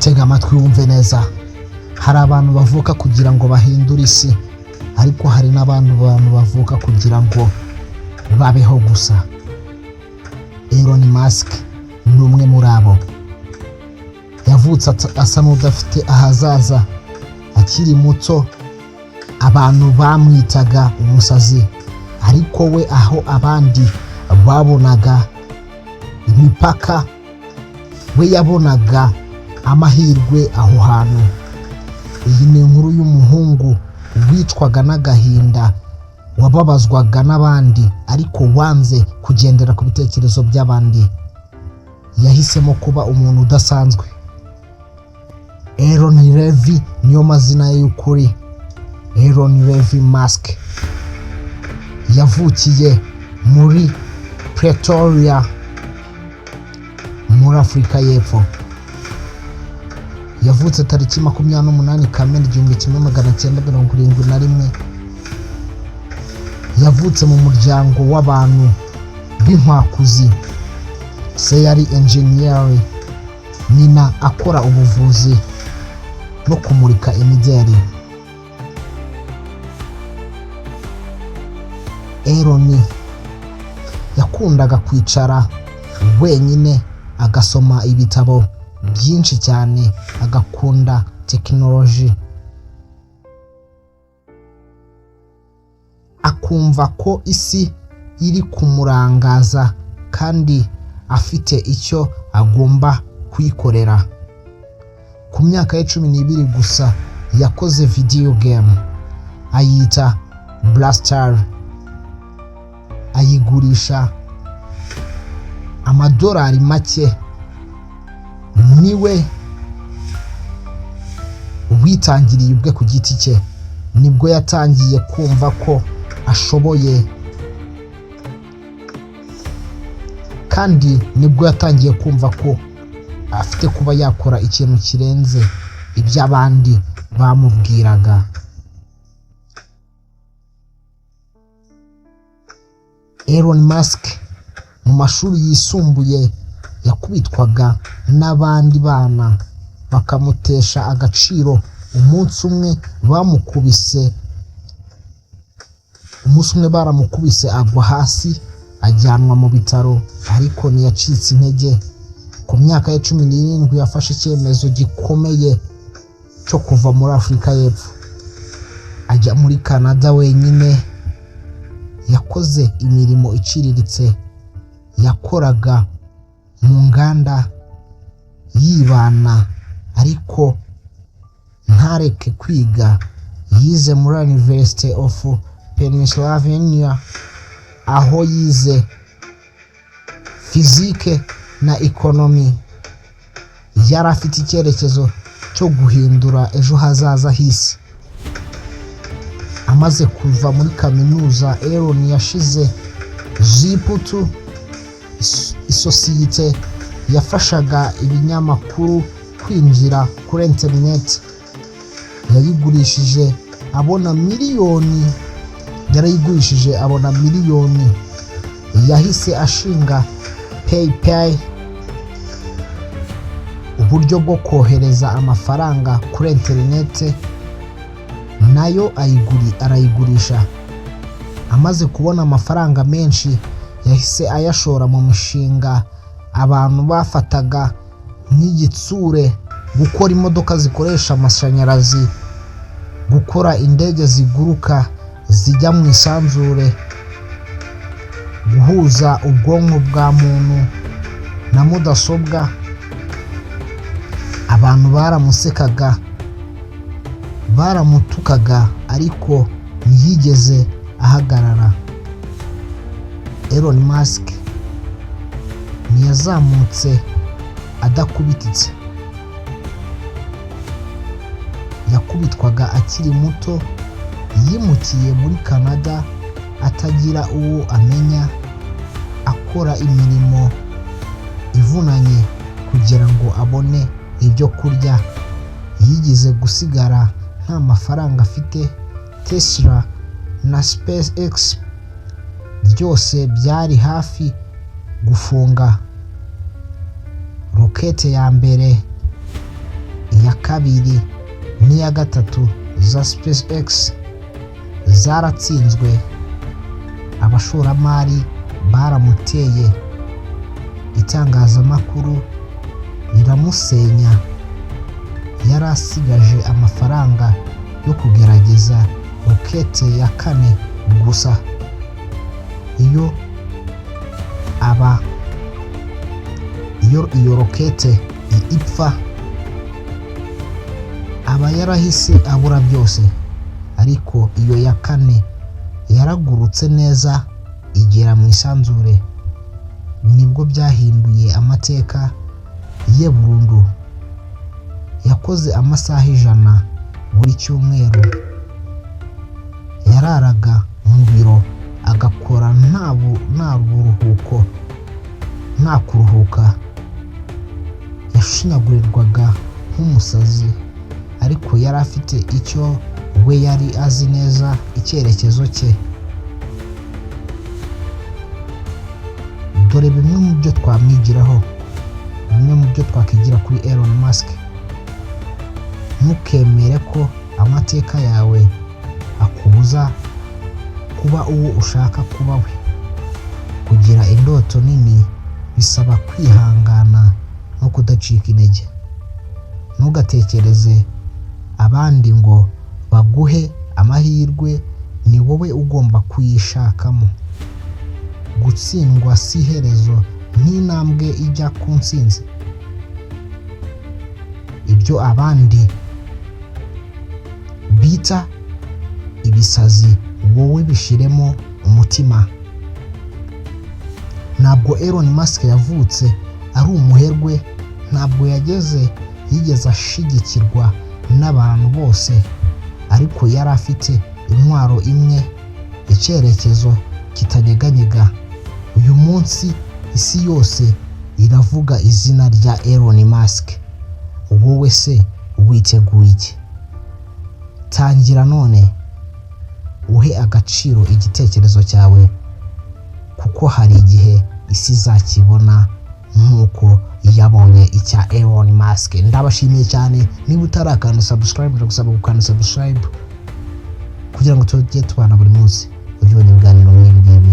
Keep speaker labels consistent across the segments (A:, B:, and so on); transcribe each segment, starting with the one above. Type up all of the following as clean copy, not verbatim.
A: tega amatwi wumve neza. Hari abantu bavuka kugira ngo bahindure isi, ariko hari n'abantu bavuka kugira ngo babeho gusa. Elon Musk ni umwe muri abo. Yavutse asa n'udafite ahazaza, akiri muto abantu bamwitaga umusazi, ariko we aho abandi babonaga imipaka, we yabonaga amahirwe aho hantu. Iyi ni inkuru y'umuhungu wicwaga n'agahinda, wababazwaga n'abandi ariko wanze kugendera ku bitekerezo by'abandi. Yahisemo kuba umuntu udasanzwe. Elon Levy niyo mazina ye y'ukuri. Elon Levy Musk yavukiye muri Pretoria muri Afurika y'Epfo. Yavutse tariki 28 Kamena 1971. Yavutse mu muryango w'abantu b'inkwakuzi. Se yari engineer, nyina akora ubuvuzi no kumurika imideli. Elon yakundaga kwicara wenyine agasoma ibitabo byinshi cyane, agakunda technology, akumva ko isi iri kumurangaza kandi afite icyo agomba kuyikorera. Ku myaka ya 12 gusa yakoze video game ayita Blaster, ayigurisha amadolari make. Niwe witangiriye ubwe ku giti cye. Nibwo yatangiye kumva ko ashoboye, kandi nibwo yatangiye kumva ko afite kuba yakora ikintu kirenze iby'abandi bamubwiraga. Elon Musk mu mashuri yisumbuye yakubitwaga n'abandi bana bakamutesha agaciro. Umunsi umwe baramukubise agwa hasi, ajyanwa mu bitaro, ariko ntiyacitse intege. Ku myaka ya 17 yafashe icyemezo gikomeye cyo kuva muri Afurika y'Epfo ajya muri Canada wenyine. Yakoze imirimo iciriritse, yakoraga mu nganda yibana, ariko ntareke kwiga. Yize muri University of Pennsylvania, aho yize fizike na economy. Yari afite icyerekezo cyo guhindura ejo hazaza h'isi. Amaze kuva muri kaminuza, Elon yashize Zip2, isosiyete yafashaga ibinyamakuru kwinjira kuri internet. Yarayigurishije abona miliyoni. Yahise ashinga PayPal, uburyo bwo kohereza amafaranga kuri internet, nayo arayigurisha. Amaze kubona amafaranga menshi, yahise ayashora mu mishinga abantu bafataga nk'igitsure: gukora imodoka zikoresha amashanyarazi, gukora indege ziguruka zijya mu isanzure, guhuza ubwonko bwa muntu na mudasobwa. Abantu baramusekaga, baramutukaga, ariko ntiyigeze ahagarara. Elon Musk ntiyazamutse adakubititse. Yakubitwaga akiri muto, yimukiye muri Canada atagira uwo amenya, akora imirimo ivunanye kugira ngo abone ibyo kurya. Yigize gusigara nta mafaranga afite. Tesla na SpaceX byose byari hafi gufunga. Rokete ya mbere iya kabiri n'iya gatatu za SpaceX zaratsinzwe. Abashoramari baramuteye, itangazamakuru riramusenya. Yari asigaje amafaranga yo kugerageza rokete ya kane gusa. Iyo iyo rokete ipfa, aba yarahise abura byose. Ariko iyo ya kane yaragurutse neza igera mu isanzure. Nibwo byahinduye amateka ye burundu. Yakoze amasaha 100 buri cyumweru. Yararaga mu biro agakora nta buruhuko, nta kuruhuka. Yashinyagurirwaga nk'umusazi, ariko yari afite icyo we yari azi neza, icyerekezo cye. Dore bimwe mu byo twamwigiraho, bimwe mu byo twakwigira kuri Elon Musk. Ntukemere ko amateka yawe akubuza kuba uwo ushaka kuba we. Kugira indoto nini bisaba kwihangana no kudacika intege. Ntugatekereze abandi ngo baguhe amahirwe, ni wowe ugomba kuyishakamo. Gutsindwa si iherezo, nk'intambwe ijya ku ntsinzi. Ibyo abandi bita ibisazi, wowe bishiremo umutima. Ntabwo Elon Musk yavutse ari umuherwe, ntabwo yigeze ashigikirwa n'abantu bose, ariko yari afite intwaro imwe, icyerekezo kitanyeganyega. Uyu munsi isi yose iravuga izina rya Elon Musk. Wowe se witeguye iki? Tangira none, uhe agaciro igitekerezo cyawe, kuko hari igihe isi izakibona nk'uko yabonye icya Elon Musk. Ndabashimiye cyane. Niba utarakanda subscribe, ndagusaba gukanda subscribe kugira ngo tujye tubana buri munsi ujye ibiganiro nk'ibi.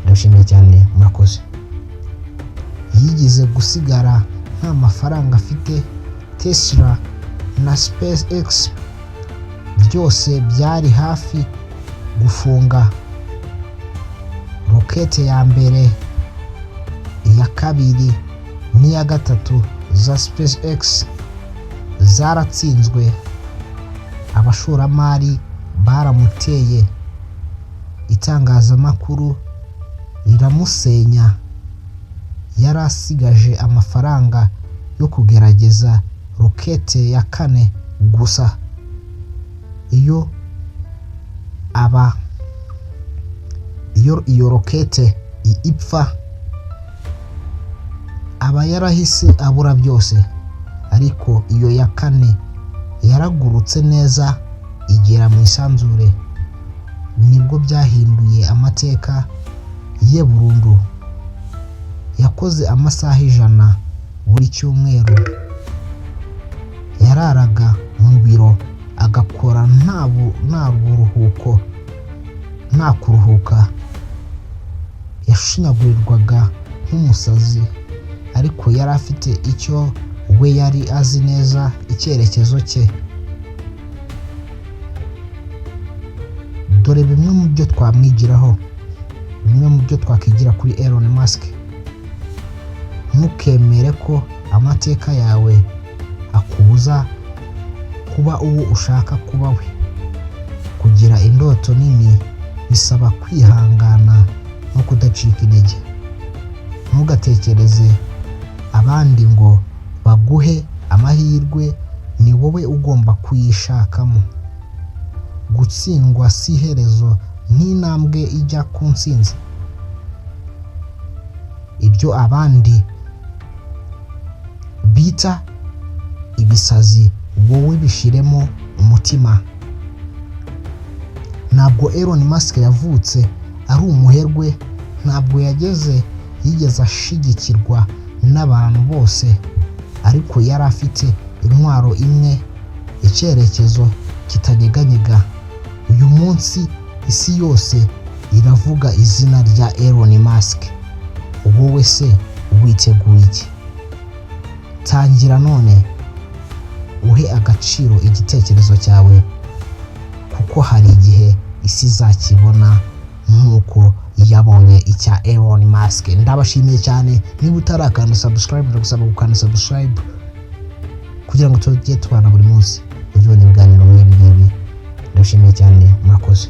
A: Ndabashimiye cyane, murakoze. Yigize gusigara nta mafaranga afite. Tesla na SpaceX byose byari hafi gufunga. Rokete ya mbere, iya kabiri n'iya gatatu za SpaceX zaratsinzwe. Abashoramari baramuteye, itangazamakuru riramusenya. Yari asigaje amafaranga yo kugerageza rokete ya kane gusa. Iyo rokete ipfa, aba yarahise abura byose. Ariko iyo ya kane yaragurutse neza igera mu isanzure. Nibwo byahinduye amateka ye burundu. Yakoze amasaha 100 buri cyumweru. Yararaga mu biro agakora nta buruhuko, nta kuruhuka. Yashinyagurirwaga nk'umusazi, ariko yari afite icyo we yari azi neza, icyerekezo cye. Dore bimwe mu byo twamwigiraho, bimwe mu byo twakwigira kuri Elon Musk. Ntukemere ko amateka yawe akubuza kuba uwo ushaka kuba we. Kugira indoto nini bisaba kwihangana no kudacika intege. Ntugatekereze abandi ngo baguhe amahirwe, ni wowe ugomba kuyishakamo. Gutsindwa si iherezo, nk'intambwe ijya ku ntsinzi. Ibyo abandi bita ibisazi, wowe bishiremo umutima. Ntabwo Elon Musk yavutse ari umuherwe, ntabwo yigeze ashigikirwa n'abantu bose, ariko yari afite intwaro imwe, icyerekezo kitanyeganyega. Uyu munsi isi yose iravuga izina rya Elon Musk. Wowe se witeguye iki? Tangira none uhe agaciro igitekerezo cyawe, kuko hari igihe isi izakibona nk'uko yabonye icya Elon Musk. Ndabashimiye cyane. Niba utarakanda subscribe, ndagusaba gukanda subscribe kugira ngo tujye tubana buri munsi ujye ubona ibiganiro nk'ibi. Ndabashimiye cyane, murakoze.